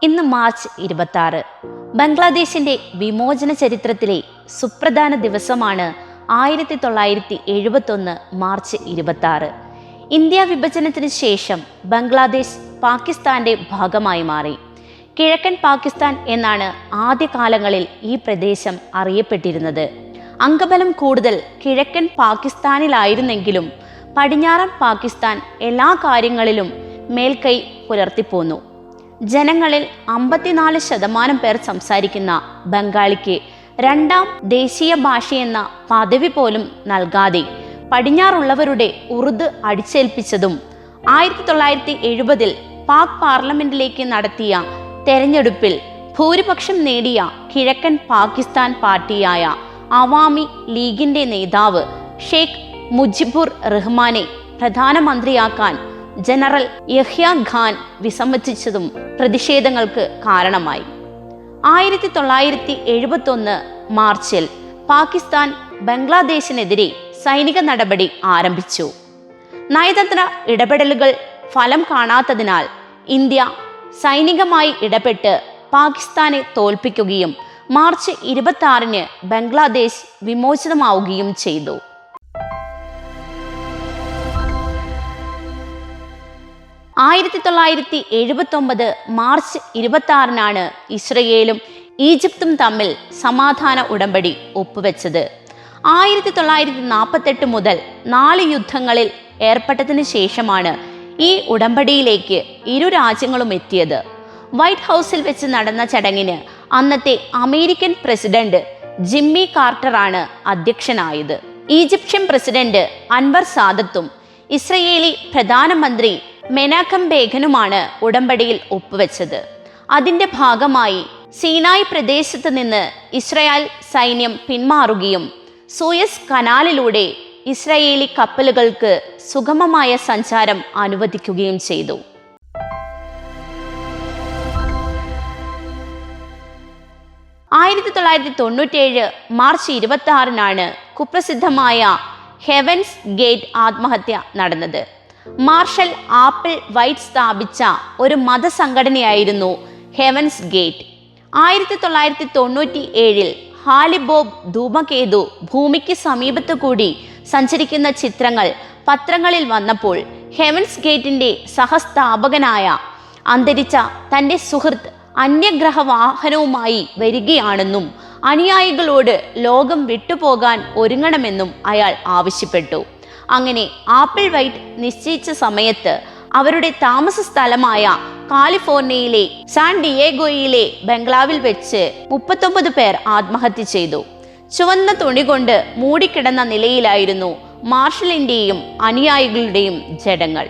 ഇന്ന് മാർച്ച് 26. ബംഗ്ലാദേശിന്റെ വിമോചന ചരിത്രത്തിലെ സുപ്രധാന ദിവസമാണ് 1971 മാർച്ച് 26. ഇന്ത്യ വിഭജനത്തിന് ശേഷം ബംഗ്ലാദേശ് പാകിസ്ഥാന്റെ ഭാഗമായി മാറി. കിഴക്കൻ പാകിസ്ഥാൻ എന്നാണ് ആദ്യകാലങ്ങളിൽ ഈ പ്രദേശം അറിയപ്പെട്ടിരുന്നത്. അംഗബലം കൂടുതൽ കിഴക്കൻ പാകിസ്ഥാനിലായിരുന്നെങ്കിലും പടിഞ്ഞാറൻ പാകിസ്ഥാൻ എല്ലാ കാര്യങ്ങളിലും മേൽക്കൈ പുലർത്തിപ്പോന്നു. ജനങ്ങളിൽ 54% പേർ സംസാരിക്കുന്ന ബംഗാളിക്ക് രണ്ടാം ദേശീയ ഭാഷയെന്ന പദവി പോലും നൽകാതെ പടിഞ്ഞാറുള്ളവരുടെ ഉറുദു അടിച്ചേൽപ്പിച്ചതും 1970 പാക് പാർലമെന്റിലേക്ക് നടത്തിയ തെരഞ്ഞെടുപ്പിൽ ഭൂരിപക്ഷം നേടിയ കിഴക്കൻ പാകിസ്ഥാൻ പാർട്ടിയായ അവാമി ലീഗിന്റെ നേതാവ് ഷെയ്ഖ് മുജിബുർ റഹ്മാനെ പ്രധാനമന്ത്രിയാക്കാൻ ജനറൽ യഹ്യ ഖാൻ വിസമ്മതിച്ചതും പ്രതിഷേധങ്ങൾക്ക് കാരണമായി. 1971 മാർച്ചിൽ പാകിസ്ഥാൻ ബംഗ്ലാദേശിനെതിരെ സൈനിക നടപടി ആരംഭിച്ചു. നയതന്ത്ര ഇടപെടലുകൾ ഫലം കാണാത്തതിനാൽ ഇന്ത്യ സൈനികമായി ഇടപെട്ട് പാകിസ്ഥാനെ തോൽപ്പിക്കുകയും മാർച്ച് 26 ബംഗ്ലാദേശ് വിമോചിതമാവുകയും ചെയ്തു. 1979 മാർച്ച് 26 ഇസ്രയേലും ഈജിപ്തും തമ്മിൽ സമാധാന ഉടമ്പടി ഒപ്പുവെച്ചത്. 1948 മുതൽ 4 യുദ്ധങ്ങളിൽ ഏർപ്പെട്ടതിനു ശേഷമാണ് ഈ ഉടമ്പടിയിലേക്ക് ഇരു രാജ്യങ്ങളും എത്തിയത്. വൈറ്റ് ഹൗസിൽ വെച്ച് നടന്ന ചടങ്ങിന് അന്നത്തെ അമേരിക്കൻ പ്രസിഡന്റ് ജിമ്മി കാർട്ടറാണ് അധ്യക്ഷനായത്. ഈജിപ്ഷ്യൻ പ്രസിഡന്റ് അൻവർ സാദത്തും ഇസ്രയേലി പ്രധാനമന്ത്രി മെനാക്കം ബേഗനുമാണ് ഉടമ്പടിയിൽ ഒപ്പുവെച്ചത്. അതിന്റെ ഭാഗമായി സീനായ് പ്രദേശത്ത് നിന്ന് ഇസ്രായേൽ സൈന്യം പിന്മാറുകയും സൂയസ് കനാലിലൂടെ ഇസ്രായേലി കപ്പലുകൾക്ക് സുഗമമായ സഞ്ചാരം അനുവദിക്കുകയും ചെയ്തു. 1997 മാർച്ച് 26 കുപ്രസിദ്ധമായ ഹെവൻസ് ഗേറ്റ് ആത്മഹത്യ നടന്നത്. മാർഷൽ ആപ്പിൾ വൈറ്റ് സ്ഥാപിച്ച ഒരു മതസംഘടനയായിരുന്നു ഹെവൻസ് ഗേറ്റ്. 1997 ഹാലിബോബ് ധൂമകേതു ഭൂമിക്ക് സമീപത്തു കൂടി സഞ്ചരിക്കുന്ന ചിത്രങ്ങൾ പത്രങ്ങളിൽ വന്നപ്പോൾ ഹെവൻസ് ഗേറ്റിന്റെ സഹസ്ഥാപകനായ അന്തരിച്ച തൻ്റെ സുഹൃത്ത് അന്യഗ്രഹ വാഹനവുമായി വരികയാണെന്നും അനുയായികളോട് ലോകം വിട്ടുപോകാൻ ഒരുങ്ങണമെന്നും അയാൾ ആവശ്യപ്പെട്ടു. അങ്ങനെ ആപ്പിൾ വൈറ്റ് നിശ്ചയിച്ച സമയത്ത് അവരുടെ താമസ സ്ഥലമായ കാലിഫോർണിയയിലെ സാൻ ഡിയേഗോയിലെ ബംഗ്ലാവിൽ വെച്ച് 39 പേർ ആത്മഹത്യ ചെയ്തു. ചുവന്ന തുണി കൊണ്ട് മൂടിക്കിടന്ന നിലയിലായിരുന്നു മാർഷലിന്റെയും അനുയായികളുടെയും ജഡങ്ങൾ.